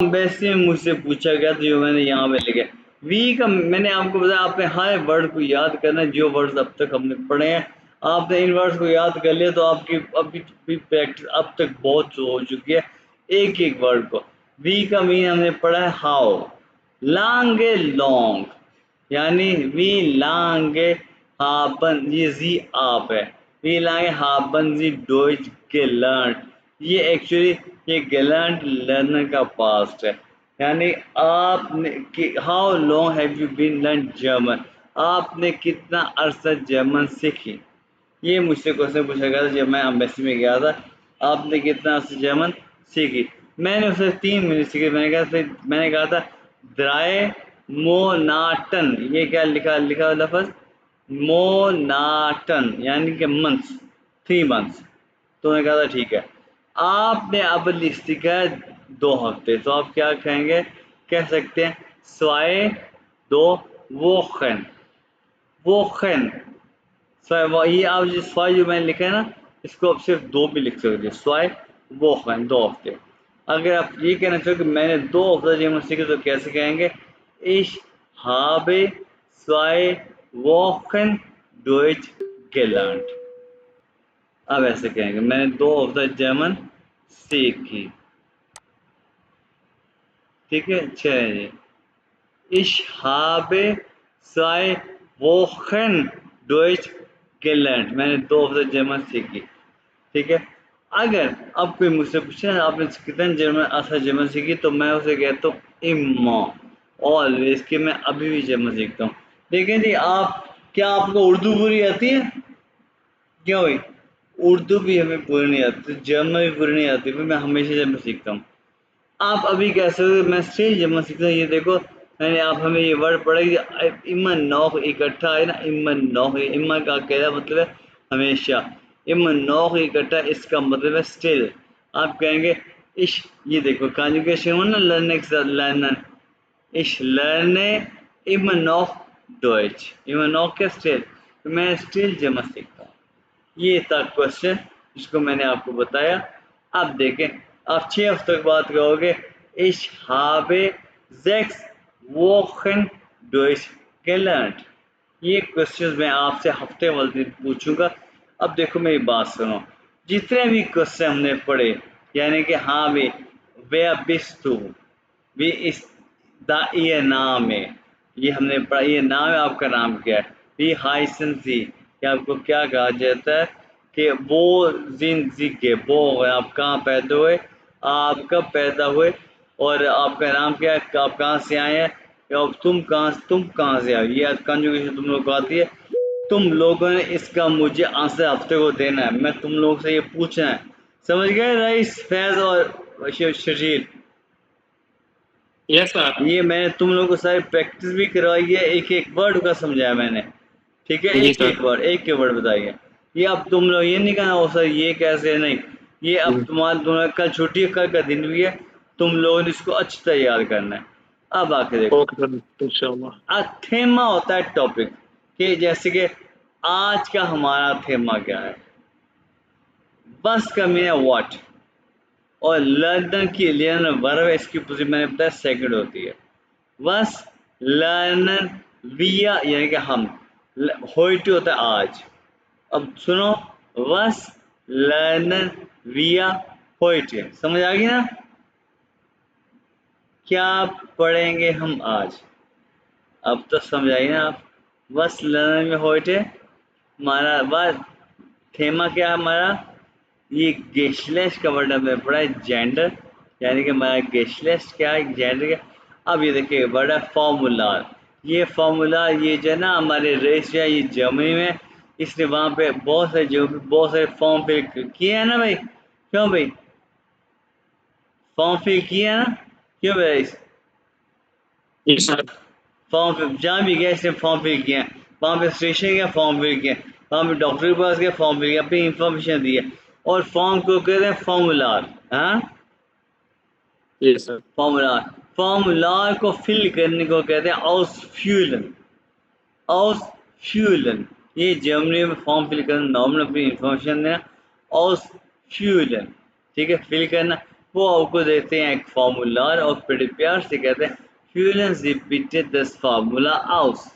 वैसे मुझसे पूछा गया तो जो मैंने यहाँ पे लिखा वी का मैंने आपको बताया आपने हर वर्ड को याद करना है जो वर्ड्स अब तक हमने पढ़े हैं। आपने इन वर्ड्स को याद कर लिया तो आपकी अभी भी प्रैक्टिस अब तक बहुत हो चुकी है एक एक वर्ड को। वी का मीन हमने पढ़ा है हाउ, लांगे लॉन्ग, यानी वी लांगे haben ये जी आप है, वी लांगे haben जी डोइच gelernt, ये एक्चुअली ये गेलेंट लर्नर का पास्ट है, यानी आपने how long have you been learn German, आपने कितना अरसा जर्मन सीखी। ये मुझसे क्वेश्चन पूछा गया था जब मैं एम्बेसी में गया था, आपने कितना अरसा जर्मन सीखी। मैंने उसे 3 महीने सीखी। मैंने कहा था द्राय मोनाटन, ये क्या लिखा लिखा लफज मोनाटन यानी कि मंथ्स, 3 मंथ्स। तो मैंने कहा था ठीक है। आपने अब सीखा है 2 हफ्ते, तो आप क्या कहेंगे, कह सकते हैं स्वाए दो वोखन, वोखन ये आप जो स्वाई जो मैंने लिखा है ना, इसको आप सिर्फ 2 भी लिख सकते हैं, स्वाई वोखन 2 हफ्ते। अगर आप ये कहना चाहो कि मैंने 2 हफ्ते जर्मन सीखे तो कैसे कहेंगे, इश habe zwei Wochen Deutsch gelernt। अब ऐसे कहेंगे मैंने 2 हफ्ते जर्मन सीखी। ठीक है, चलिए Ich habe 2 Wochen Deutsch gelernt, मैंने 2 हफ्ते जर्मन सीखी। ठीक है, अगर अब कोई मुझसे पूछे आपने कितने जर्मन अच्छा जर्मन सीखी, तो मैं उसे कहता हूँ इम्मा, ऑलवेज, कि मैं अभी भी जर्मन सीखता हूँ। देखें जी, आप क्या आपको उर्दू पूरी आती है? क्यों भाई, उर्दू भी हमें पूरी नहीं आती, जर्मन भी पूरी नहीं आती, मैं हमेशा जर्मन सीखता हूँ। आप अभी कैसे हो, मैं स्टेज जर्मन सीखता हूँ। ये देखो मैंने आप हमें ये वर्ड पढ़ा कि इमन नौख इकट्ठा है ना, इमन नौख, इमन का क्या मतलब है, हमेशा, इमन नौख इकट्ठा, इसका मतलब है स्टिल। आप कहेंगे इश, ये देखो कॉन्जुगेशन हो ना लर्ने के साथ, लर्नन, इश लर्ने इमन नौख डॉइच, इमन नौख के स्टिल, मैं स्टिल जर्मन सीखता हूँ। ये था क्वेश्चन जिसको मैंने आपको बताया। अब देखें, आप 6 हफ्ते तक बात करोगे ich habe 6 Wochen Deutsch gelernt। ये क्वेश्चन मैं आपसे हफ्ते वाले दिन पूछूंगा। अब देखो मेरी बात सुनो, जितने भी क्वेश्चन हमने पढ़े, यानी कि हाँ भी wer bist du, wie ist ihr Name, ये हमने पढ़ा, ये नाम है, आपका नाम क्या है, wie heißen Sie, कि आपको क्या कहा जाता है, कि वो जिन के वो आप कहाँ पैदा हुए, आप कब पैदा हुए, और आपका नाम क्या है, आप कहाँ से आए हैं, और तुम कहाँ से आए, ये कंजुगेशन तुम लोग को आती है। तुम लोगों ने इसका मुझे आंसर हफ्ते को देना है, मैं तुम लोगों से ये पूछना है। समझ गए रईस, फैज और शशीर? Yes sir. ये मैंने तुम लोगों को सारी प्रैक्टिस भी करवाई है, एक एक वर्ड का समझाया मैंने। ठीक है, जी एक सर। एक वर्ड, एक के वर्ड बताइए। ये अब तुम लोग ये नहीं कहना हो सर ये कैसे, नहीं, ये अब तुम्हारा कल छुट्टी है, कल का दिन भी है, तुम लोगों ने इसको अच्छी तरह याद करना है। अब आके देखो, ओके सर, इंशाल्लाह। थेमा होता है टॉपिक, कि जैसे कि आज का हमारा थेमा क्या है, बस का मीन है व्हाट, और लर्नर की लर्नर वर्ब है, इसकी पोजीशन मैंने बताया सेकंड होती है। बस लर्नर विया यानी कि हम, होइट होता है आज। अब सुनो, वस लर्नर विया होइट, समझ आ गई ना, क्या पढ़ेंगे हम आज, अब तो समझ आई ना आप। वस लर्नर में होइट हमारा बस थेमा क्या है हमारा, ये गेस्टलेस का वर्ड हमने पढ़ा है जेंडर, यानी कि हमारा गेस्टलेस क्या है, जेंडर क्या। अब ये देखिए वर्ड है फॉर्मूला, ये फॉर्मूला ये जो है ना हमारे रेस जो है ये जर्मनी में, इसने वहाँ पे बहुत सारे जो बहुत सारे फॉर्म फिल किए हैं ना भाई, क्यों भाई, फॉर्म फिल किए हैं ना, क्यों भाई, जी सर। फॉर्म फिल जहाँ भी गया इसने फॉर्म फिल किया है, वहाँ पे स्टेशन गया फॉर्म फिल किया, वहाँ पे डॉक्टर के पास गया फॉर्म फिल किया, अपनी इंफॉर्मेशन दी है, और फॉर्म को कहते हैं फॉर्मूलार। हाँ, जी सर। फॉर्मूलार, फॉर्मूलार को फिल करने को कहते हैं आउसफ्यूलन, आउसफ्यूलन, ये जर्मनी में फॉर्म फिल करना, नॉर्मल अपनी इंफॉर्मेशन देना, आउसफ्यूलन, ठीक है, फिल करना। वो आपको देते हैं एक फार्मूला और बड़े प्यार से कहते हैं फ्यूलेंस रिपीटेड दिस फार्मूला आउस।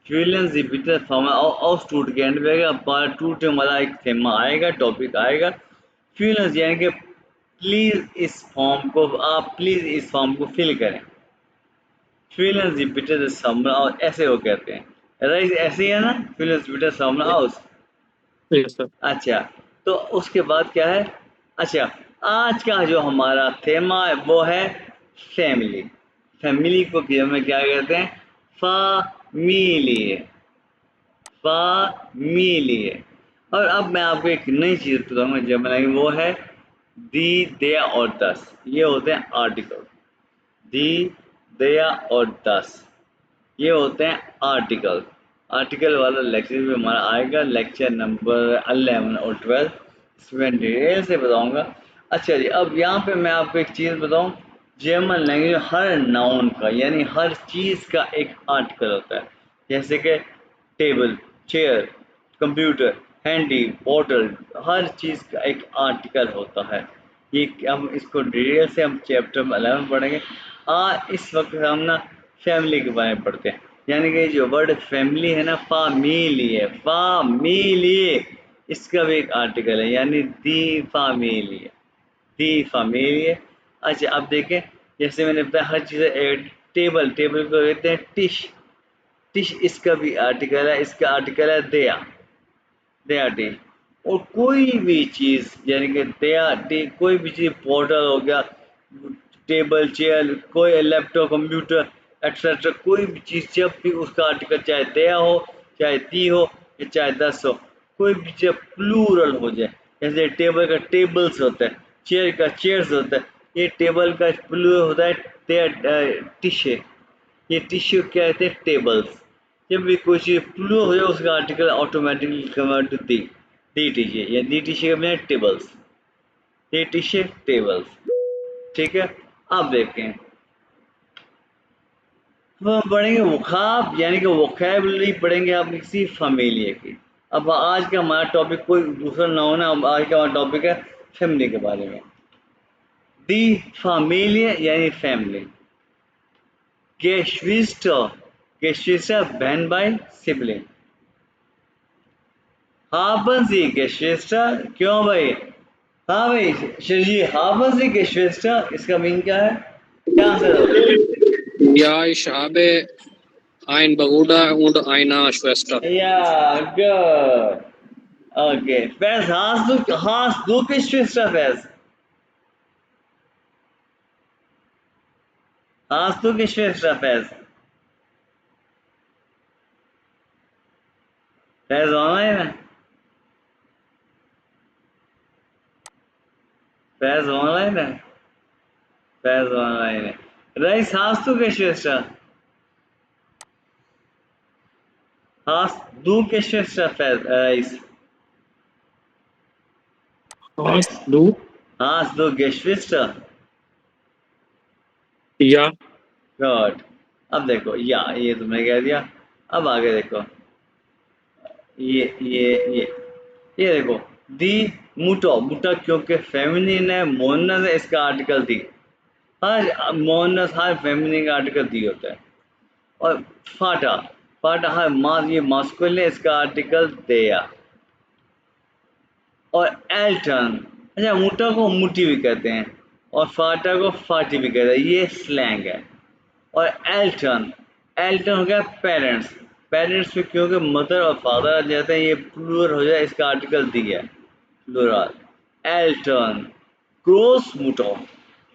फ्यूलेंस रिपीटेड फार्मूला आउस टूट के एंड पे पार्ट टूटने वाला एक थेमा आएगा, टॉपिक आएगा। फ्यूलेंस यानी कि प्लीज इस फॉर्म को आप प्लीज इस फॉर्म को फिल करें। फ्यूलेंस रिपीटेड दिस फार्मूला और ऐसे वो कहते हैं राइट, ऐसे ही है ना, फ्यूलेंस रिपीटेड फार्मूला आउस। Yes sir. अच्छा, तो उसके बाद क्या है? अच्छा, आज का जो हमारा थेमा है वो है फैमिली। फैमिली को भी हमें क्या कहते हैं? फामिलिए। फामिलिए। और अब मैं आपको एक नई चीज़ बताऊंगा जब बनाएंगे, वो है दी, दे और दस। ये होते हैं आर्टिकल। दी, दया और दस ये होते हैं आर्टिकल। आर्टिकल वाला लेक्चर भी हमारा आएगा, लेक्चर नंबर 11 और 12, इसमें डिटेल से बताऊंगा। अच्छा जी, अब यहाँ पे मैं आपको एक चीज़ बताऊं, जर्मन लैंग्वेज में हर नाउन का यानी हर चीज़ का एक आर्टिकल होता है। जैसे कि टेबल, चेयर, कंप्यूटर, हैंडी, बॉटल, हर चीज़ का एक आर्टिकल होता है। ये हम इसको डिटेल से हम चैप्टर में 11 पढ़ेंगे। इस वक्त हम ना फैमिली के बारे में पढ़ते हैं, यानी कि जो वर्ड फैमिली है ना, फामिली है, फामिली, इसका भी एक आर्टिकल है, यानी दी फामिली है, दी फामिली है। अच्छा, अब देखें, जैसे मैंने बताया हर चीज़ टेबल, टेबल को कहते हैं टिश, टिश इसका भी आर्टिकल है, इसका आर्टिकल है दया, दया टिश। और कोई भी चीज़ यानी कि दया टी, कोई भी चीज़ पोर्टल हो गया, टेबल, चेयर, कोई लैपटॉप, कंप्यूटर, एक्सेट्रा, कोई भी चीज़ जब भी उसका आर्टिकल चाहे दया हो, चाहे दी हो, या चाहे दस हो, कोई भी चीज़ प्लूरल हो जाए, जैसे टेबल का टेबल्स होता है, चेयर का चेयर्स होता है, ये टेबल का प्लूरल होता है टिशे, ये टिश्यू क्या कहते हैं? टेबल्स। जब भी कोई चीज़ प्लूरल हो जाए उसका आर्टिकल ऑटोमेटिकली कन्वर्ट टू दी टिश्यू, या दी टिश्यू का मतलब टेबल्स, दी टिश्यू टेबल्स। ठीक है, अब देखते हैं, अब हम पढ़ेंगे वोकाब, यानी कि वोकेबलरी पढ़ेंगे आप किसी फैमिली की। अब आज का हमारा टॉपिक कोई दूसरा ना होना, अब आज का हमारा टॉपिक है फैमिली के बारे में। दी फैमिली यानी फैमिली। Geschwister, Geschwister बहन भाई, सिबलिंग। haben Sie Geschwister? क्यों भाई? हाँ भाई शिवजी, haben Sie Geschwister इसका मीन क्या है? क्या आंसर होगा? Ja, ich habe einen Bruder und eine Schwester. Yeah, good. Okay. Fez, hast du Geschwister, Fez? Hast du Geschwister, Fez? Fez online है? Fez online है? Fez online है। Reis, hast du Geschwister? Hast du Geschwister, Fez? Reis. Hast du? Hast du Geschwister? Ja, God. अब देखो, या ये तुमने कह दिया। अब आगे देखो, ये ये ये ये देखो, दी मुटो, मुटा क्योंकि फेमिनिन है, मोनस है, इसका आर्टिकल दी। हर मोनस हर फेमिनिन का आर्टिकल दी होता है। और फाटा, फाटा हर मास, ये मास्कुलिन है, इसका आर्टिकल देया। और एल्टन, अच्छा मुटा को मुटी भी कहते हैं और फाटा को फाटी भी कहते हैं, ये स्लैंग है। और एल्टन, एल्टन हो गया पेरेंट्स, पेरेंट्स में क्योंकि मदर और फादर आ जाते हैं, ये प्लूरल हो जाए, इसका आर्टिकल दी है प्लूरल, एल्टन। ग्रोस मुटो,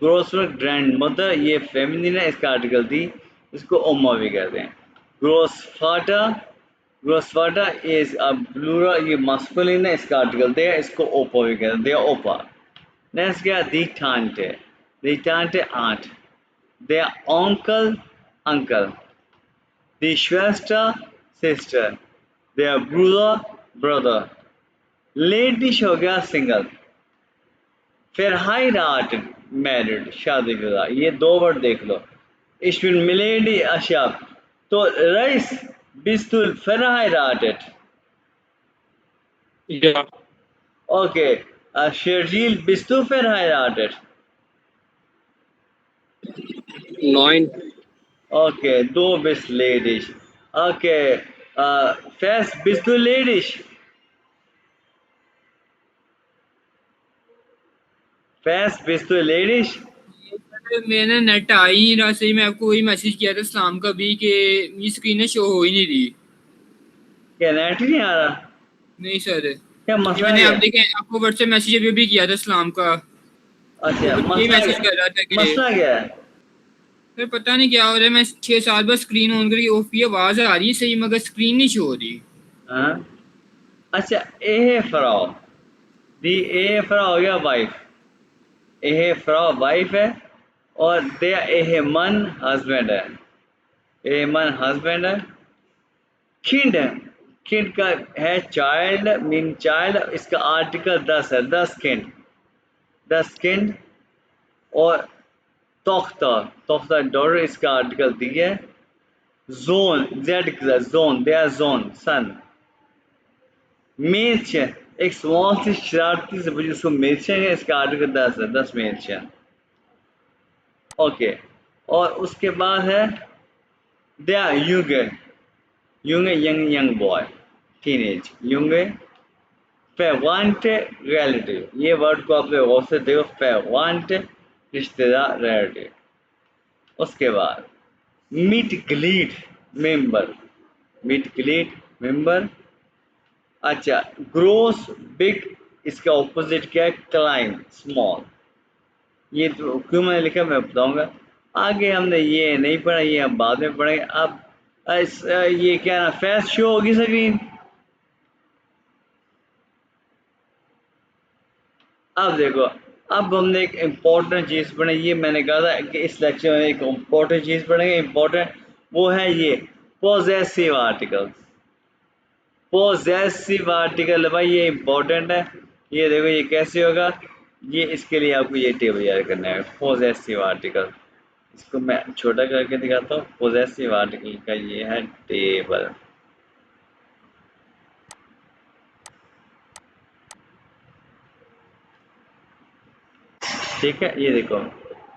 ग्रोस में ग्रैंड मदर, ये फेमिनिन है, इसका आर्टिकल दी, इसको ओमा भी कहते हैं। ग्रोस फाटा, ग्रोस फाटा इज प्लूरल, ये मास्कुलिन है, इसका आर्टिकल दे, इसको ओपा भी कहते हैं, दे ओपा। नेक्स्ट क्या, दी टांटे, दी टांटे aunt, their uncle, uncle, the Schwester, sister, their brother, brother। लेडीश हो गया सिंगल, फिर heiratet, मैरिड, शादीशुदा। ये दो वर्ड देख लो, ich bin Milady Ashab। तो rice, bist du verheiratet? ja, Okay, Sherjil, bist du verheiratet? 9. Okay, du bist ledig. Okay, fest bist du ledig? Fest bist du ledig? मैंने net आ ही नहीं रहा सही। मैं आपको वही मैसेज किया था इस्लाम का भी कि ये स्क्रीन शो हो ही नहीं रही। क्या नेट नहीं आ रहा? नहीं सर, क्या ये मसला मैंने क्या आप है? देखें आपको व्हाट्सएप मैसेज अभी भी किया था इस्लाम का। वो अच्छा, यही मसला मैसेज क्या? कर रहा था कि मसला क्या है? सर पता नहीं क्या हो रहा है। मैं 6-7 बार स्क्रीन ऑन करके ऑफ की, आवाज आ रही है सही मगर स्क्रीन नहीं शो हो रही। हाँ? अच्छा, ए फ्रॉ दी ए फ्रॉ हो गया वाइफ, ए फ्रॉ वाइफ है, और दे ए मन हस्बैंड है, ए मन हस्बैंड है। किंड है, किंड का है चाइल्ड, मीन चाइल्ड, इसका आर्टिकल 10 है, 10 किंड, 10 किंड। और तोख्ता, तोख्ता डॉटर, इसका आर्टिकल दिया है। जोन, जेड जोन, दे आर जोन सन। मेल्शन, एक स्मॉल सी शरारती से बच्ची उसको मेल्शन है, इसका आर्टिकल 10 है, 10 मेल्शन। ओके, और उसके बाद है दे आर युगे, युगे यंग यंग बॉय, टीनेज युगे। फेवांट रिलेटिव, ये वर्ड को आप लोग गौर से देखो, फेवांट रिश्तेदार रिलेटिव। उसके बाद मीट ग्लीड मेंबर, मीट ग्लीड मेंबर। अच्छा, ग्रोस बिग, इसका ऑपोजिट क्या है? Climb small. ये तो क्यों मैंने लिखा मैं बताऊंगा। आगे हमने ये नहीं पढ़ा, ये हम बाद में पढ़ेंगे। अब ये क्या ना, फेस शो होगी स्क्रीन। अब देखो, अब हमने एक इम्पोर्टेंट चीज़ पढ़ी, ये मैंने कहा था कि इस लेक्चर में एक इम्पोर्टेंट चीज़ पढ़ेंगे। इम्पोर्टेंट वो है ये पोजेसिव आर्टिकल्स। पोजेसिव आर्टिकल भाई ये इम्पोर्टेंट है। ये देखो ये कैसे होगा, ये इसके लिए आपको ये टेबल याद करना है। पोजेसिव आर्टिकल, इसको मैं छोटा करके दिखाता हूँ। पोजेसिव आर्टिकल का ये है टेबल। ठीक है, ये देखो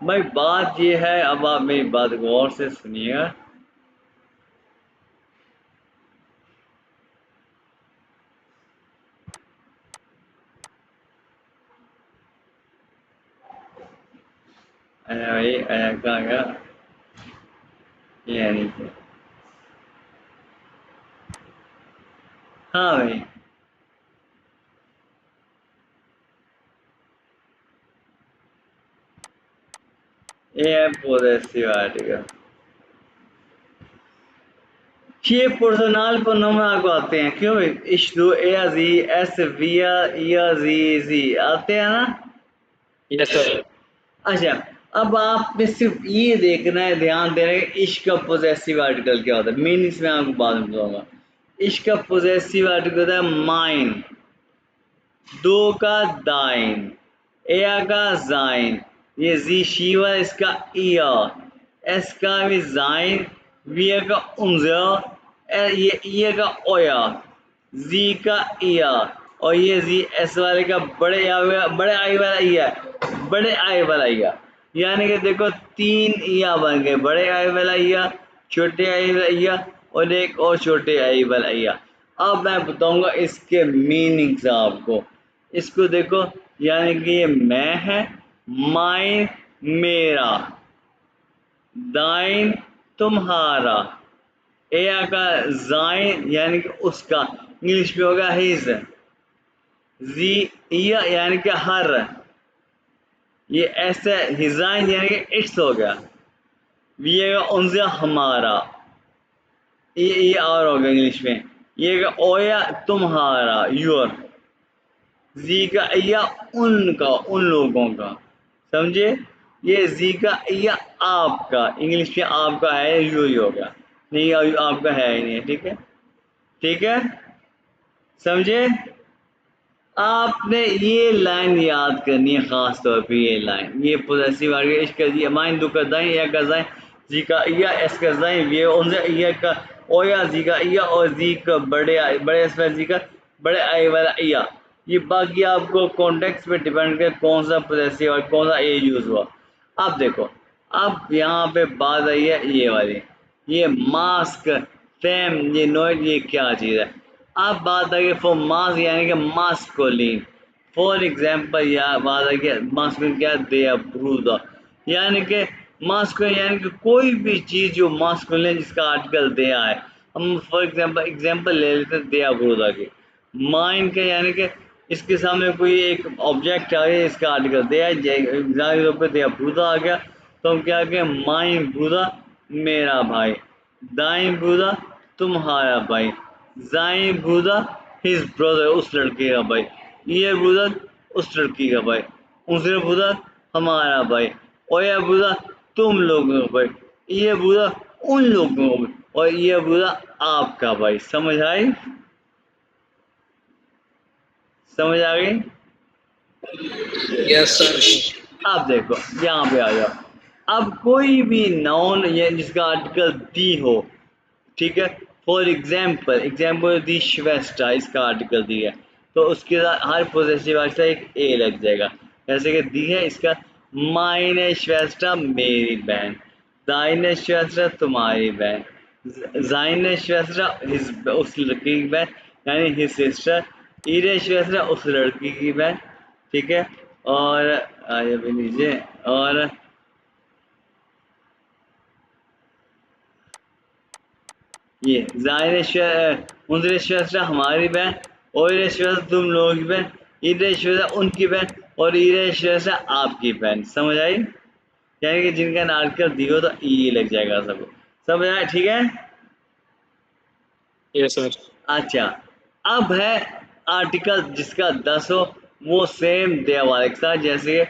भाई, बात ये है, अब आप मेरी बात गौर से सुनिएगा। आया भाई, आया कहाँ गया? ये है नीचे। हाँ भाई, ये है पोजेसिव आर्टिकल। ये पर्सनल प्रोनाउन को आते हैं क्यों? इश्दू, ए जी, एस विया, या जी जी आते हैं ना। Yes sir. अच्छा, अब आपने सिर्फ ये देखना है, ध्यान देना है कि इश्क का पोजेसिव आर्टिकल क्या होता है। मेन इसमें आपको बाद में बताऊंगा। इश्क का पोजेसिव आर्टिकल होता है माइन, दो का दाइन, एया का जाइन, ये जी शीवा इसका इया, एस का भी जाइन, वी का उनजा, ये ई का ओया, जी का इया, और ये जी एस वाले का बड़े बड़े आई वाला इया, बड़े आई वाला इया। यानी कि देखो तीन इया बन गए, बड़े आई वाला इया, छोटे आई वाला इया, और एक और छोटे आई वाला इया। अब मैं बताऊंगा इसके मीनिंग्स आपको। इसको देखो, यानी कि ये मैं है, माइन मेरा, दाइन तुम्हारा, एया का जाइन यानी कि उसका, इंग्लिश में होगा हिज, जी या यानी कि हर, ये ऐसे हिजाइन यानी कि इट्स हो गया, वी का उनसे हमारा, ये और हो गया इंग्लिश में, ये का ओया तुम्हारा योर, जी का या उनका उन लोगों का, समझे? ये जी का या आपका, इंग्लिश में आपका है, यू ही होगा, नहीं आपका है ही नहीं। ठीक है, ठीक है, समझे? आपने ये लाइन याद करनी है खास तौर पे, ये लाइन, ये पोजेसिव आर्टिकल इसका जी माइन दो का दाएं, या का दाएं, जी का या एस का दाएं, ये उनसे या का ओया, जी का या, और जी का बड़े बड़े एस जी का बड़े आई वाला या। ये बाकी आपको कॉन्टेक्स्ट पे डिपेंड करे कौन सा पोजेसिव और कौन सा ए यूज हुआ। अब देखो, अब यहाँ पे बात आई है ये वाली, ये मास्क, फेम, ये नोइड, ये क्या चीज़ है। अब बात आई है फॉर मास्क यानी कि मास्कुलिन। फॉर एग्जाम्पल या बात आई है मास्कुलिन क्या, दे ब्रूदा, यानी कि मास्कुलिन यानी कि कोई भी चीज़ जो मास्कुलिन जिसका आर्टिकल दिया है। हम फॉर एग्जाम्पल ले लेते हैं दे ब्रूदा की। माइंड के यानी कि इसके सामने कोई एक ऑब्जेक्ट आ गया, इसका आर्टिकल दिया है, एग्जाम के तौर पर दिया ब्रूदा आ गया, तो हम क्या कहें, माइन ब्रूदा मेरा भाई, दाइन ब्रूदा तुम्हारा भाई, जाइन ब्रूदा हिज ब्रदर उस लड़के का भाई, ये ब्रूदा उस लड़की का भाई, उसने ब्रूदा हमारा भाई, और यह ब्रूदा तुम लोगों का भाई, ये ब्रूदा उन लोगों का भाई, और ये ब्रूदा आपका भाई। समझ आई? समझ आ गई? Yes sir. अब देखो यहाँ पे आ जाओ। अब कोई भी नाउन या जिसका आर्टिकल दी हो, ठीक है, फॉर एग्जाम्पल दी श्वेस्टा, इसका आर्टिकल दी है, तो उसके साथ हर पोजेसिव आर्टिकल एक ए लग जाएगा। जैसे कि दी है इसका, माइने श्वेस्टा मेरी बहन, दाइने श्वेस्टा तुम्हारी बहन, जाइने श्वेस्टा उस लड़की की बहन यानी हिज सिस्टर, इरे श्वेस्टा उस लड़की की बहन, ठीक है। और आगे भी लीजिए, और ये उनरेश्वर हमारी बहन, और तुम लोगों की बहन, ईरेश्वर उनकी बहन, और ईरेश्वर आपकी बहन। समझ आई? यानी कि जिनका नारकल दियो तो ई लग जाएगा सबको। समझ आया? ठीक है। Yes sir. अच्छा, अब है आर्टिकल जिसका 10 हो, वो सेम दे वाले के साथ, जैसे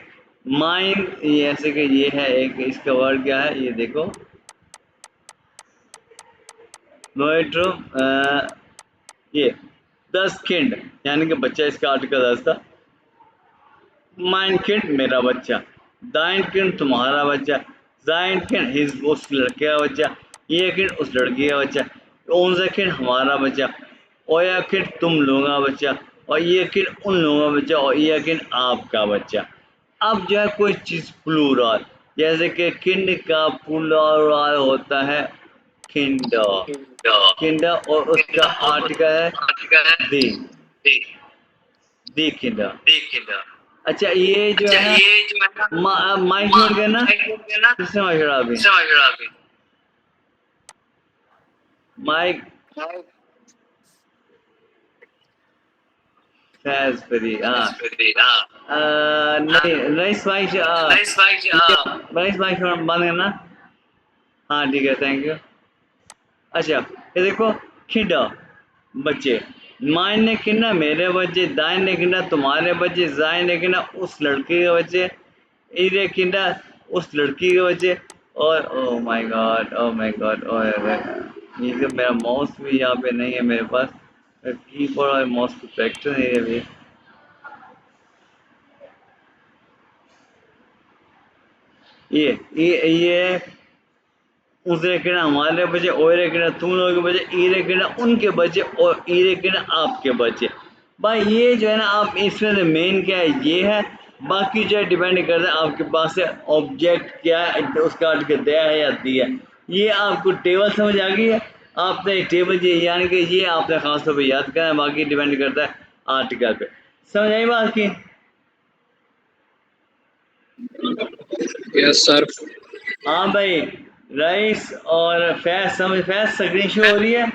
माइन, जैसे कि ये है एक, इसका वर्ड क्या है ये देखो, नोएट्रो, ये 10 किंड यानी कि बच्चा, इसका आर्टिकल 10 था। माइन किंड मेरा बच्चा, दाइन किंड तुम्हारा बच्चा, जाइन किंड हिज उस लड़के का बच्चा, ये किंड उस लड़की का बच्चा, ओनजा किंड हमारा बच्चा, ओया किंड तुम लोगों का बच्चा, और ये किंड उन लोगों का बच्चा, और ये किंड आपका बच्चा। अब जो है कोई चीज़ प्लूरल, जैसे कि किंड का प्लूरल होता है किंडर, किंडर, और उसका आर्टिकल है दी, दी किंडर। अच्छा ये जो है ना, माइक छोड़ के ना, किसने माइक छोड़ा अभी? माइक फैज फ्री, हाँ। नहीं रईस माइक, रईस माइक बंद करना। हाँ ठीक है, थैंक यू। अच्छा ये देखो, खिंडा बच्चे, माइन ने किना मेरे बच्चे, दाइन ने किना तुम्हारे बच्चे, जाइन ने किना उस लड़के के बच्चे, इरे किना उस लड़की के बच्चे, और oh my god, oh my god, ओ ये कि मेरा माउस भी यहाँ पे नहीं है मेरे पास, कीबोर्ड और माउस की प्रैक्टिस नहीं है अभी। ये उसने कहना हमारे बच्चे, ओरे कहना तुम लोगों के बच्चे, ईरे कहना उनके बच्चे, और ईरे कहना आपके बच्चे। भाई ये जो है ना, आप इसमें से मेन क्या है ये है, बाकी जो है डिपेंड करता है आपके पास से ऑब्जेक्ट क्या है, उसका आर्टिकल दिया है या दिया है। ये आपको टेबल समझ आ गई है, आपने एक टेबल ये यानी कि ये आपने खास तौर पर याद करना है, बाकी डिपेंड करता है आर्टिकल पे। समझ आई बात की? Yes sir. हाँ भाई, राइस और फैज समझ, फैज स्क्रीन शो हो रही है?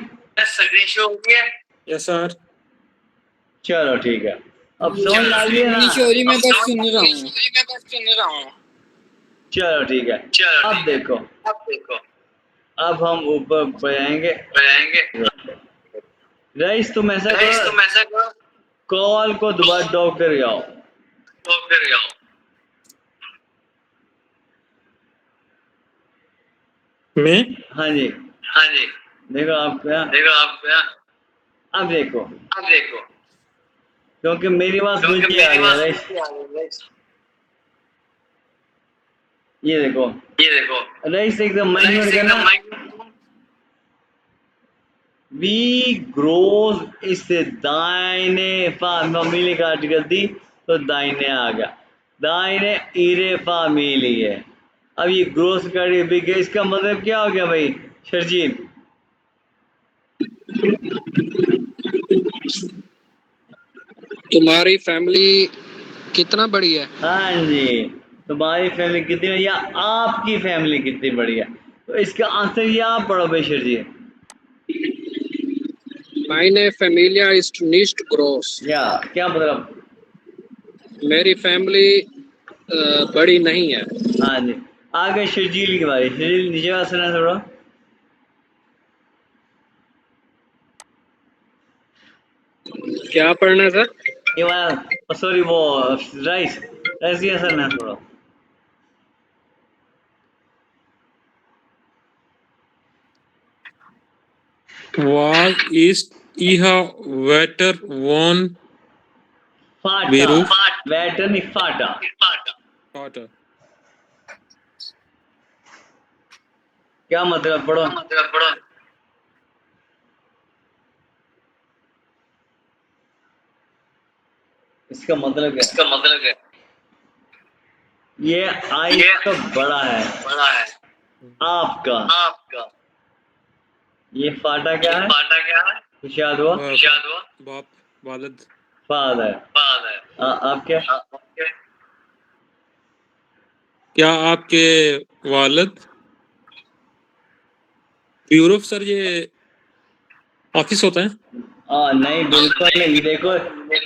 Yes sir. चलो ठीक है, अब समझ आ गई है नहीं ना? शोरी मैं बस सुन रहा हूँ। चलो ठीक है। अब देखो, अब हम ऊपर बढ़ाएंगे। रईस तुम ऐसा करो, कॉल को दोबारा ड्रॉप कर जाओ। मैं हाँ जी, देखो आप क्या, अब देखो, क्योंकि मेरी बात मुझे आ रही है रईस, ये देखो रईस एकदम माइंड करना, वी ग्रोज इस दाहिने फैमिली का आर्टिकल थी, तो दाहिने आ गया, दाहिने इरे फैमिली है, अब ये ग्रोस कर बिग है, इसका मतलब क्या हो गया भाई शर्जील? तुम्हारी फैमिली कितना बड़ी है? हाँ जी, तुम्हारी फैमिली कितनी बड़ी या आपकी फैमिली कितनी बड़ी है? तो इसका आंसर ये आप पढ़ो भाई Sharjeel. Meine Familie ist nicht groß. या क्या मतलब? मेरी फैमिली बड़ी नहीं है। हाँ जी, आगे शर्जील की बारी। शर्जील नीचे बात सुना थोड़ा। क्या पढ़ना है सर? ये वाला सॉरी वो राइस राइस की असर ना थोड़ा। Was ist Ihr Wetter von Phata, Beruf? Waiter नहीं फाटा। Vater. क्या मतलब पढ़ो? इसका मतलब क्या है? ये आई तो बड़ा है आपका। ये फाटा क्या है? कुछ याद हुआ? बाप वालिद फादर। आप क्या? क्या आपके वालिद ब्यूरो सर ये ऑफिस होता है? नहीं बिल्कुल नहीं। देखो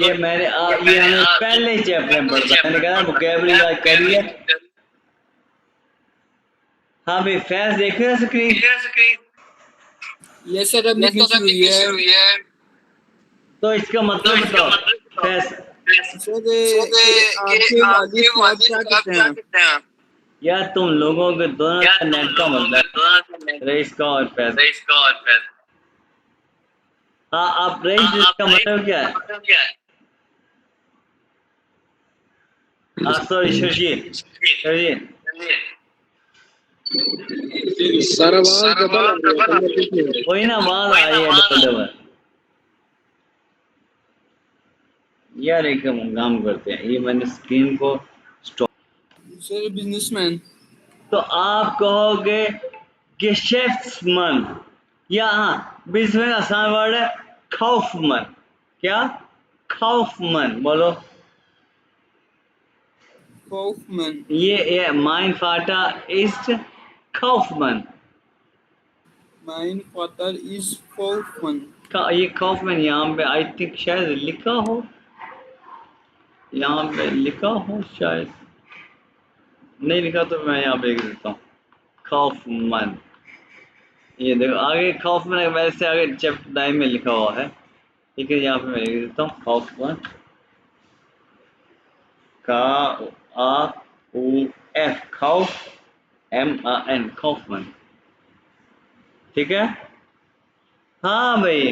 ये मैंने ये हमें पहले ही चैप्टर में पढ़ता, मैंने कहा वोकैबुलरी याद करी है। हाँ भाई फैज देख रहे हो स्क्रीन? ये सर अब लिखनी शुरू हुई है। तो इसका मतलब बताओ फैज। सर कि आपके वालिद साहब क्या करते हैं? यार तुम लोगों के दोनों का नेट का मतलब रईस का और फैज। हाँ आप रईस इसका मतलब क्या है? सॉरी शर्जील सर आवाज डबल आ रही है, समझ नहीं। वही ना आवाज आ रही है डबल डबल। यार एक काम करते हैं, ये मैंने स्क्रीन को स्टॉप। Sir businessman. तो आप कहोगे गेशेफ्ट्समैन या हाँ बिजनेस आसान वर्ड है खौफमन। क्या? खौफमन बोलो। काउफमैन। ये माइन फाटा इस्ट खौफमन। माइन फादर इज काउफमैन। ये खौफमन यहाँ पे आई थिंक शायद लिखा हो, यहाँ पे लिखा हो शायद। नहीं लिखा तो मैं यहाँ पे लिख देता हूँ खौफमन। ये देखो आगे खौफमन वैसे आगे चैप्टर 9 में लिखा हुआ है, ठीक है। यहाँ पे मैं लिख देता हूँ खौफमन का आ उ एफ खौफ MAN खौफमन, ठीक है। हाँ भाई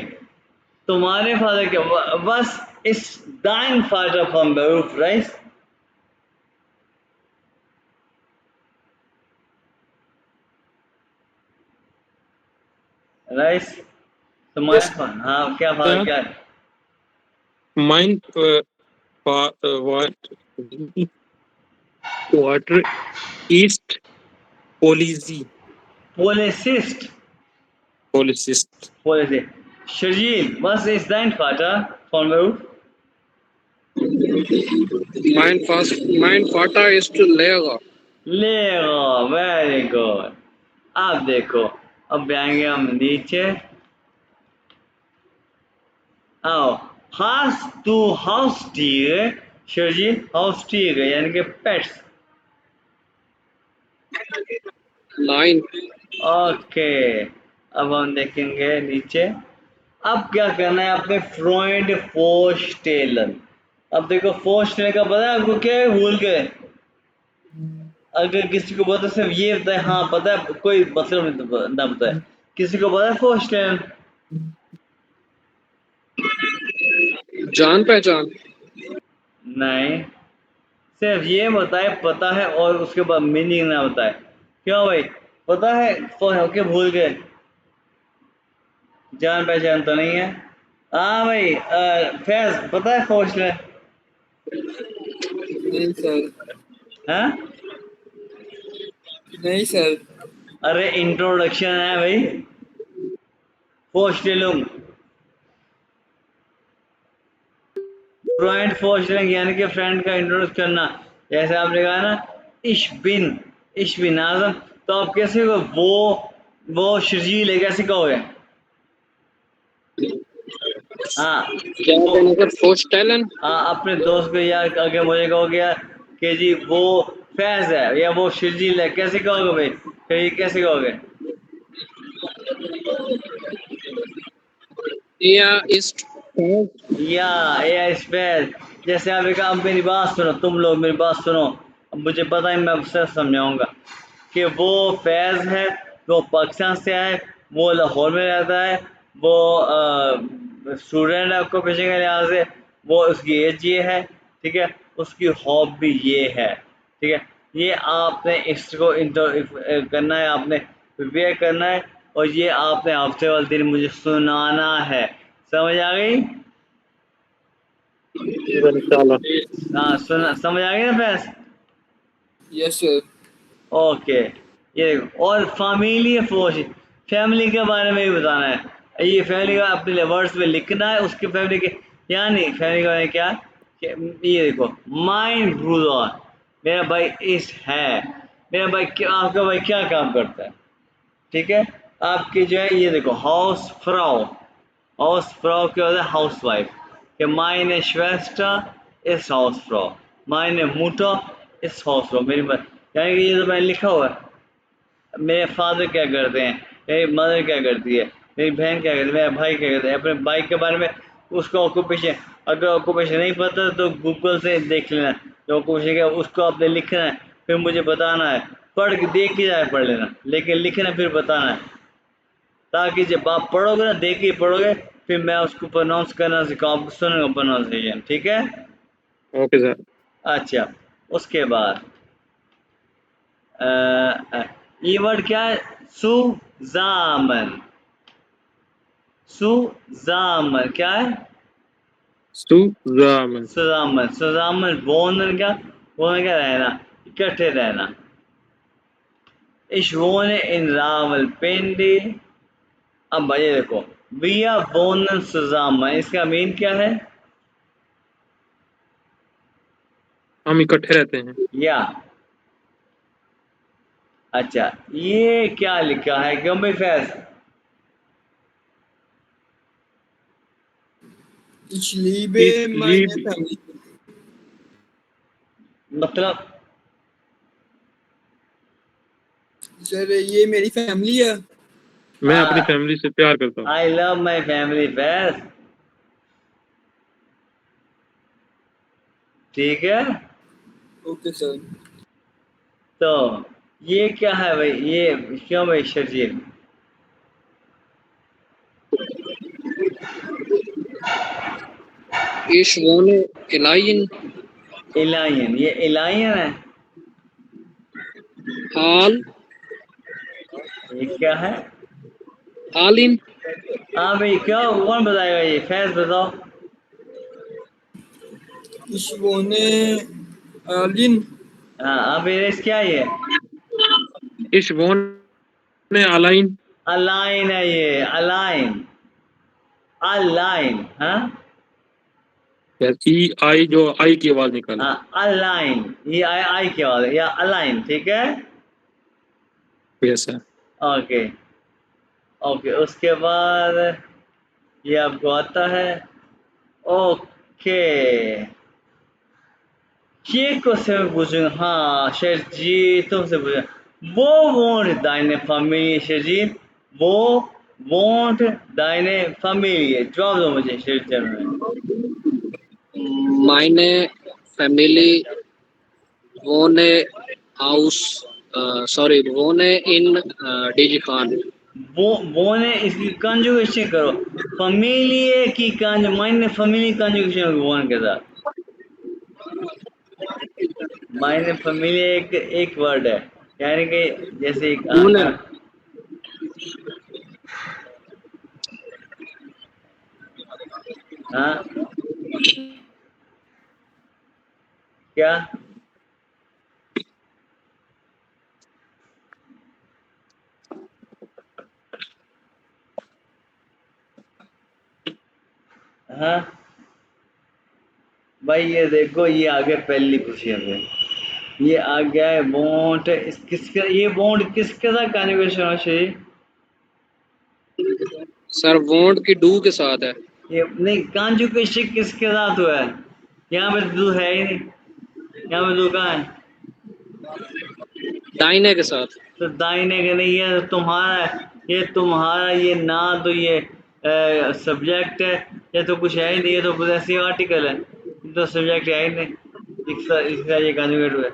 तुम्हारे फादर के बस इस दाइन फादर फ्रॉम बेरूफ राइस। राइस तुम्हारे हाँ क्या फादर क्या है? Mein water ist policy. पोलिसिस्ट। Policist. Sharjeel बस इस दाइन फादर फ्रॉम बेरूफ। Mein Vater ist Lehrer. ले वेरी गुड। आप देखो अब आएंगे हम नीचे। आओ हाउस टू हाउस टीर शर्जी हाउस टीर यानी कि पेट्स। Nein, ओके अब हम देखेंगे नीचे। अब क्या करना है आपने फ्रॉइड फोस्टेलन। अब देखो फोस्टेलन का पता है आपको क्या है? भूल गए? अगर किसी को पता सिर्फ ये बताए हाँ पता है, कोई मतलब नहीं ना बताए। किसी को पता है फोस्टेलन? जान पहचान। नहीं, सिर्फ ये बताए पता है और उसके बाद मीनिंग ना बताए। क्यों भाई? पता है ओके भूल गए? जान पहचान तो नहीं है। हाँ भाई फैज पता है फोस्टेलन? नहीं सर। हाँ नहीं सर। अरे इंट्रोडक्शन है भाई, फोस्टेलुम, फ्रेंड फोस्टेलिंग यानी कि फ्रेंड का इंट्रोड्यूस करना। जैसे आपने कहा ना इश बिन आजम, तो आप कैसे हो वो शर्जील है, कैसे कहोगे? हाँ क्या वो, कहने का फोस्टैलन। हाँ अपने दोस्त को यार आगे मुझे कहोगे यार कि जी वो फैज है या वो शर्जील है, कैसे कहोगे भाई? फिर ये कैसे कहोगे? या इस्ट। या इस फैज। जैसे आपने कहा, अब मेरी बात सुनो, तुम लोग मेरी बात सुनो, अब मुझे पता है मैं आपसे समझाऊंगा कि वो फैज़ है, वो पाकिस्तान से है, वो लाहौर में रहता है, वो स्टूडेंट है आपको पेशे के लिहाज से, वो उसकी एज ये है, ठीक है, उसकी हॉबी ये है, ठीक है। ये आपने इसको करना है, आपने प्रिपेयर करना है, और ये आपने हफ्ते वाले दिन मुझे सुनाना है। समझ आ गई? इंशाल्लाह। हाँ सुना, समझ आ गई ना फैज? Yes sir. ओके, ये देखो, और फैमिली फोर्स, फैमिली के बारे में भी बताना है। ये फैमिली का अपने वर्ड्स में लिखना है, उसके फैमिली के, यानी फैमिली के बारे में क्या कि ये देखो, माइन ब्रूदर, मेरा भाई इस है, मेरा भाई क्या, आपका भाई क्या काम करता है, ठीक है। आपकी जो है ये देखो, हाउस फ्राउ क्या होता है? House wife. कि माइने श्वेस्टर इस हाउस फ्राउ, माइने मुटर इस हाउस फ्राउ, मेरी बात, यानी कि ये तो मैंने लिखा हुआ है। मेरे फादर क्या करते हैं, मेरी मदर क्या करती है, मेरी बहन क्या करती है, मेरा भाई क्या करता है। अपने भाई के बारे में उसका ऑक्यूपेशन, अगर ऑक्यूपेशन नहीं पता तो गूगल से देख लेना, जो ऑक्यूपेशन क्या उसको आपने लिखना है, फिर मुझे बताना है, पढ़ के देख के जाए पढ़ लेना, लेकिन लिखना फिर बताना है, ताकि जब आप पढ़ोगे ना, देख के पढ़ोगे, फिर मैं उसको प्रोनाउंस करना सिखाऊँ, आपको सुनेगा प्रोनाउंसिएशन, ठीक है। Okay sir. अच्छा, उसके बाद ये वर्ड क्या है? सुजामन, सुजामन क्या है? सुजामन। सुजामन, सुजामन बोनन क्या, बोनन क्या? रहना, इकट्ठे रहना। Ich wohne in Rawalpindi. अब भाई देखो, wir wohnen zusammen, इसका मीन क्या है? हम इकट्ठे रहते हैं। या, अच्छा, ये क्या लिखा है क्यों भाई Faiz? Ich liebe Ich meine liebe, family। मतलब सर ये मेरी फैमिली है। मैं अपनी फैमिली से प्यार करता हूँ। I love my family Faiz, ठीक है। Okay sir. तो ये क्या है भाई, ये क्यों भाई शर्जील? इश वोने इलाइन। इलायन, ये इलायन है, हाल। ये क्या है? हालिन। हाँ भाई, क्या कौन बताएगा? ये फैज बताओ। Ich wohne Berlin। हाँ, अब इरेज क्या है? ये इश वोने अलाइन। अलाइन है, ये अलाइन, अलाइन, हाँ ई आई जो आई की आवाज निकाले। हाँ, अलाइन, ये आई आई क्या वाला या अलाइन, ठीक है। Yes sir. ओके, ओके, उसके बाद ये आपको आता है। ओके, ये क्वेश्चन मैं पूछूंगा, हाँ शेर जी तुमसे पूछा, वो वोंट दाइने फैमिली, शेर जी वो वोंट दाइने फैमिली, जवाब दो मुझे शेर जी में। मायने फैमिली। वोने हाउस। सॉरी, वोने इन डीजी खान। वो ने इसकी कंजुगेशन करो, फैमिली की कंज, माइने फैमिली कंजुगेशन वन के साथ, माइने फैमिली एक वर्ड है, यानी कि जैसे एक प्लूरल। हाँ क्या? हाँ भाई, ये देखो, ये आ गया पहली पोजीशन पे, ये आ गया है वॉन्ट। इस किसका ये वॉन्ट किसके साथ कॉन्जुगेशन होना चाहिए? सर वोंट की डू के साथ है। ये नहीं, कॉन्जुगेशन किसके साथ हुआ है? यहाँ पे डू है ही नहीं, यहाँ पे डू कहाँ है? दाहिने के साथ। तो दाहिने का नहीं है, तो तुम्हारा, ये तुम्हारा ये ना, तो ये सब्जेक्ट है, ये तो कुछ है ही नहीं, ये तो पोजेसिव आर्टिकल है, ये तो सब्जेक्ट है ही नहीं, इसका ये कॉन्जुगेट हुआ है।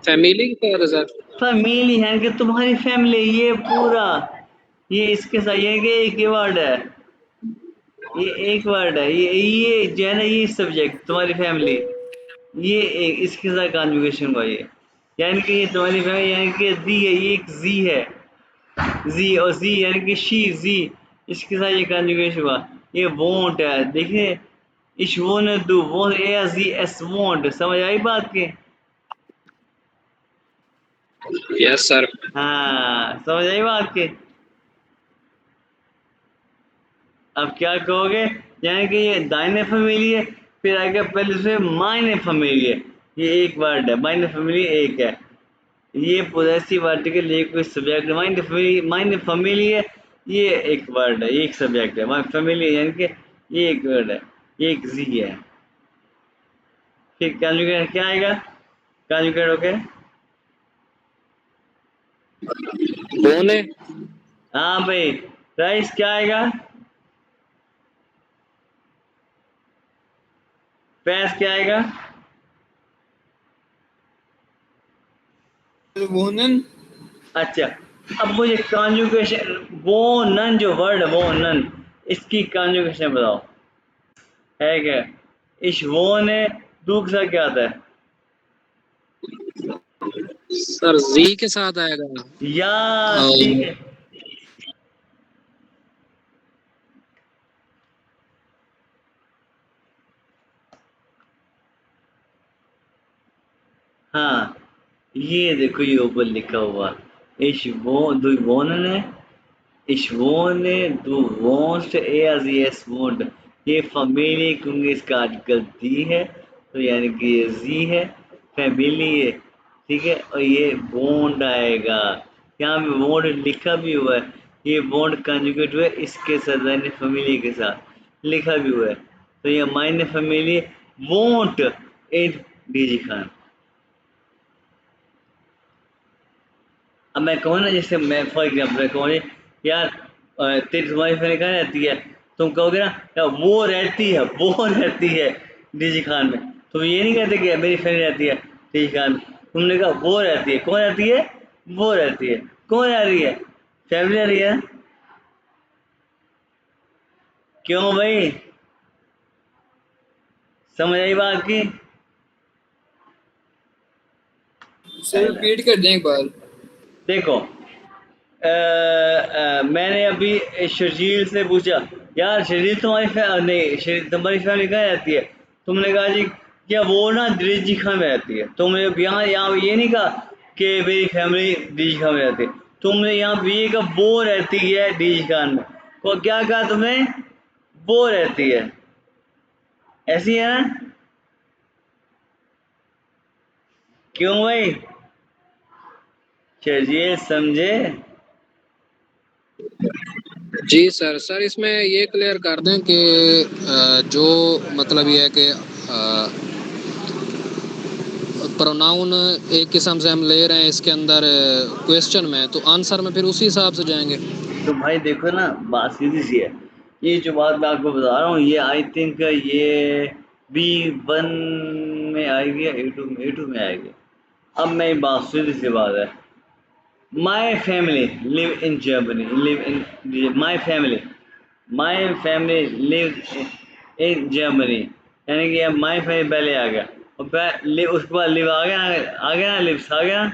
फैमिली के साथ है सर। फैमिली है कि तुम्हारी फैमिली, ये पूरा, ये इसके साथ, ये कि एक ही वर्ड है, ये एक वर्ड है, ये जो है ना, ये सब्जेक्ट तुम्हारी फैमिली, ये एक इसके साथ कॉन्जुगेशन हुआ ये, यानी कि ये तुम्हारी फैमिली, यानी कि जी है, ये एक जी है, जी, और जी यानी कि शी, जी, इसके साथ ये कॉन्जुगेशन हुआ। ये वोंट है, देखिए, इश वोंट डू, वो ए जी एस वोंट, समझ आई बात की? Yes sir. हाँ, समझ आई बात की? अब क्या कहोगे? यानी कि ये दाहिने फैमिली है, फिर आगे पहले से मायने फैमिली है, ये एक वर्ड है, मायने फैमिली एक है, ये पोजेसिव आर्टिकल, ये कोई सब्जेक्ट, माइंड फैमिली है, ये एक वर्ड है, ये एक सब्जेक्ट है, माइंड फैमिली यानी कि ये एक वर्ड है, ये एक जी है। फिर कॉन्जुगेट क्या आएगा? कॉन्जुगेट ओके, बोन है। हाँ भाई, राइस क्या आएगा? पैस क्या आएगा? वोनन। अच्छा, अब मुझे कॉन्जुगेशन, वो नन, जो वर्ड है वो नन, इसकी कॉन्जुगेशन बताओ, है क्या? इस वो ने दूसरा क्या आता है? सर जी के साथ आएगा। या, ठीक अम, है, हाँ, ये देखो, ये ऊपर लिखा हुआ, इश वो दु वोनने, इश वोने दु वोंस्ट एज यस वोंट, ये फैमिली क्योंकि इसका आर्टिकल दी है, तो यानी कि ये जी है, फैमिली है, ठीक है, और ये बॉन्ड आएगा, यहाँ पे बॉन्ड लिखा भी हुआ है, ये बॉन्ड कंजुगेट हुआ है इसके साथ, यानी फैमिली के साथ लिखा भी हुआ है, तो ये मायने फैमिली वोंट इन डीजी खान। अब मैं कहूँ ना, जैसे मैं फॉर एग्जाम्पल कहूँ यार, तेरी तुम्हारी फ्रेंड कहाँ रहती है, तुम कहोगे ना यार वो रहती है, वो रहती है डीजी खान में, तुम ये नहीं कहते कि मेरी फ्रेंड रहती है डीजी खान में, तुमने कहा वो रहती है, कौन रहती है? वो रहती है, कौन रह रही है? फैमिली रह रही है, क्यों भाई? समझ आई बात की? सर रिपीट कर दें एक बार। देखो, मैंने अभी शर्जील से पूछा, यार शर्जील तुम्हारी नहीं, तुम्हारी फैमिली कहाँ रहती है? तुमने कहा जी, क्या वो ना दिल्ली खां में रहती है, तुमने यहाँ यहाँ ये नहीं कहा कि मेरी फैमिली दिल्ली खां में रहती है, तुमने यहाँ पे ये कहा वो रहती है दिल्ली खान में, को क्या कहा तुमने? वो रहती है, ऐसी है ना? क्यों भाई? शर्जील समझे? जी सर। सर इसमें ये क्लियर कर दें कि जो मतलब ये है कि प्रोनाउन एक किस्म से हम ले रहे हैं इसके अंदर क्वेश्चन में, तो आंसर में फिर उसी हिसाब से जाएंगे। तो भाई देखो ना, बात सीधी सी है, ये जो बात मैं आपको बता रहा हूँ, ये आई थिंक ये B1 में आएगी या A2 में आएगी। अब मैं बात सीधी सी बात है, my family live in Germany, live in my family live in Germany, यानी कि अब माई फैमिली पहले आ गया, और उसके बाद लिव आ गया, आ गया ना, लिव्स आ गया।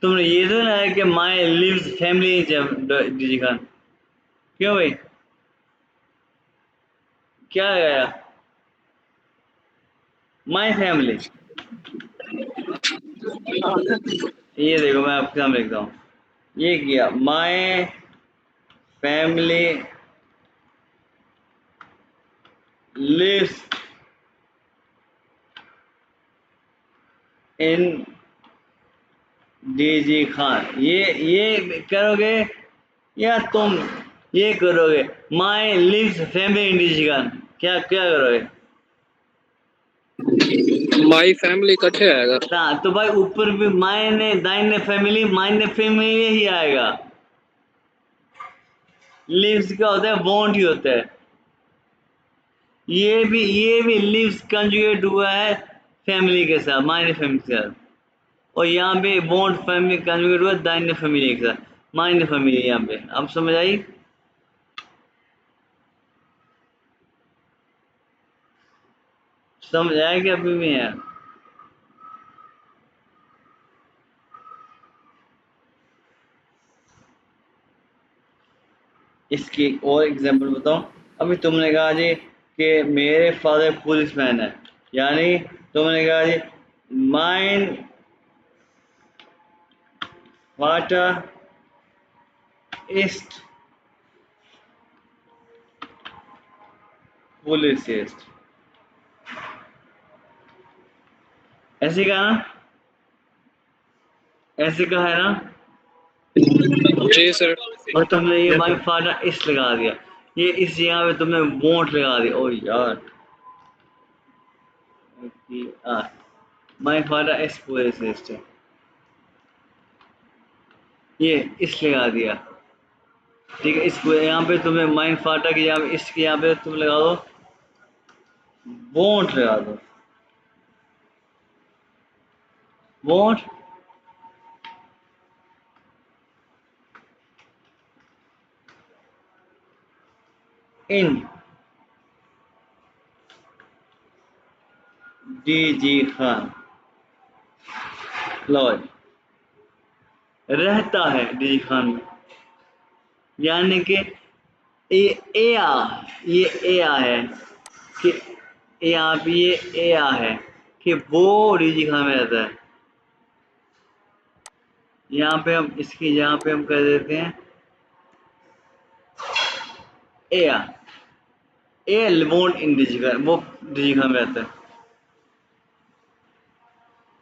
तुमने ये तो ना है कि माई लिव्स फैमिली जी खान, क्यों भाई? क्या गया? माई फैमिली, ये देखो मैं आपके सामने लिखता हूँ, ये किया my family lives in DG Khan. ये करोगे या तुम ये करोगे my lives family in DG Khan, क्या क्या करोगे? माई फैमिली इकट्ठे आएगा। हाँ तो भाई ऊपर भी मायने दाहिने फैमिली मायने फैमिली ही आएगा। लिव्स क्या होता है? वॉन्ट ही होता है। ये भी लिव्स कंजुगेट हुआ है फैमिली के साथ, मायने फैमिली के साथ, और यहाँ पे वॉन्ट फैमिली कंजुगेट हुआ दाहिने फैमिली के साथ, मायने फैमिली। यहाँ पे अब समझ आई? समझ आया कि अभी भी है? इसकी एक और एग्जांपल बताऊं। अभी तुमने कहा जी कि मेरे फादर पुलिसमैन है, यानी तुमने कहा जी माइन वाटर ईस्ट पुलिसिस्ट, ऐसे कहा ना? ऐसे कहा है ना? जी सर। और तुमने ये माई फादर इस लगा दिया, ये इस जगह पे तुमने वोट लगा दिया। ओ यार, माई फादर इस पुलिसिस्ट, ये इस लगा दिया। ठीक है, इसको यहाँ पे तुम्हें माइन फाटा की यहाँ पे इसके यहाँ पे तुम लगा दो वोट, लगा दो वोट इन डीजी खान। लो रहता है डीजी खान में, यानी कि ए आ, ये ए आ है कि यहाँ पे ये ए आ है कि वो डीजी खान में रहता है। यहाँ पे हम इसकी यहाँ पे हम कर देते हैं ए आ, ए वोट इन डीजी खान, वो डीजी खान में रहता है।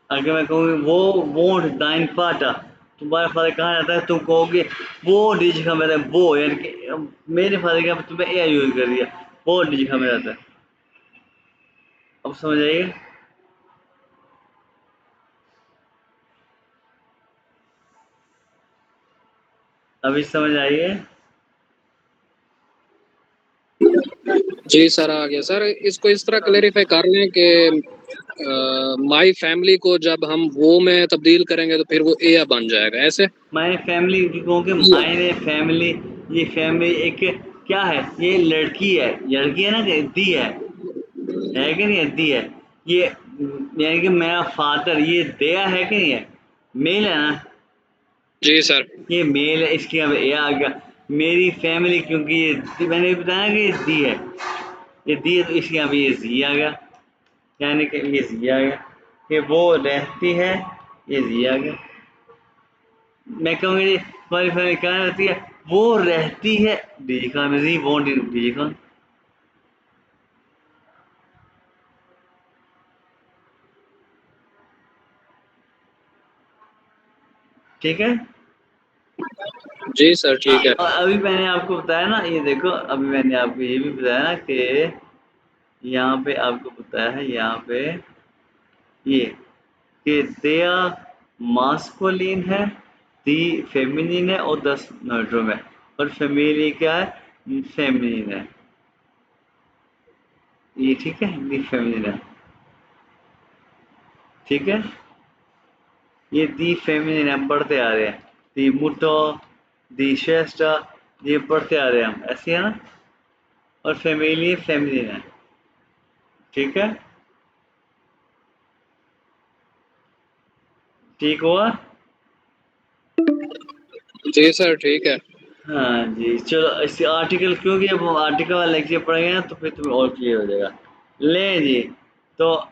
अगर मैं कहूँ वो वोट दाइन पाटा, तुम्हारे फादर कहाँ रहता है, तुम कहोगे वो डीजी खान में रहता है, वो यानी कि मेरे फादर का तुम्हें ए यूज कर दिया, वो डीजी खान में रहता है। अब समझ आइए? अभी समझ आइए? जी सर आ गया सर। इसको इस तरह क्लेरिफाई कर लें कि माई फैमिली को जब हम वो में तब्दील करेंगे तो फिर वो ए बन जाएगा ऐसे। माय फैमिली कहोगे मायने फैमिली, ये फैमिली एक क्या है? ये लड़की है, लड़की है ना, कि दी है कि नहीं है? दी है ये, यानी कि मेरा फादर, ये दया है कि नहीं है? मेल है ना? जी सर। ये मेल है, इसके यहाँ पे ए आ गया। मेरी फैमिली, क्योंकि ये मैंने बताया कि ये दी है, ये दी है, तो इसके यहाँ पे ये जी आ गया, यानी कि ये जी आ गया कि वो रहती है, ये जी आ गया। मैं कहूँगी जी तुम्हारी फैमिली कहाँ रहती है? वो रहती है डीजी खान में, जी वॉन्ट डीजी खान। ठीक है? जी सर ठीक है। और अभी मैंने आपको बताया ना, ये देखो अभी मैंने आपको ये भी बताया ना कि यहाँ पे आपको बताया है, यहाँ पे ये कि दया मास्कुलिन है, दी फेमिनिन है, और 10 नर्ड्रो में, और फैमिली क्या है? फेमिनिन है। ये ठीक है, दी फेमिनिन है। ठीक है, ये दी फेमिनिन हम पढ़ते आ रहे हैं, दी मुटो, दी शेस्टा, ये पढ़ते आ रहे हैं हम, ऐसे है ना? और फैमिली फेमिनिन है। ठीक है, ठीक हुआ? जी सर ठीक है। हाँ जी, चलो इस आर्टिकल, क्योंकि अब आर्टिकल वाला लेक्चर पढ़ेंगे ना तो फिर तुम्हें और क्लियर हो जाएगा। ले जी, तो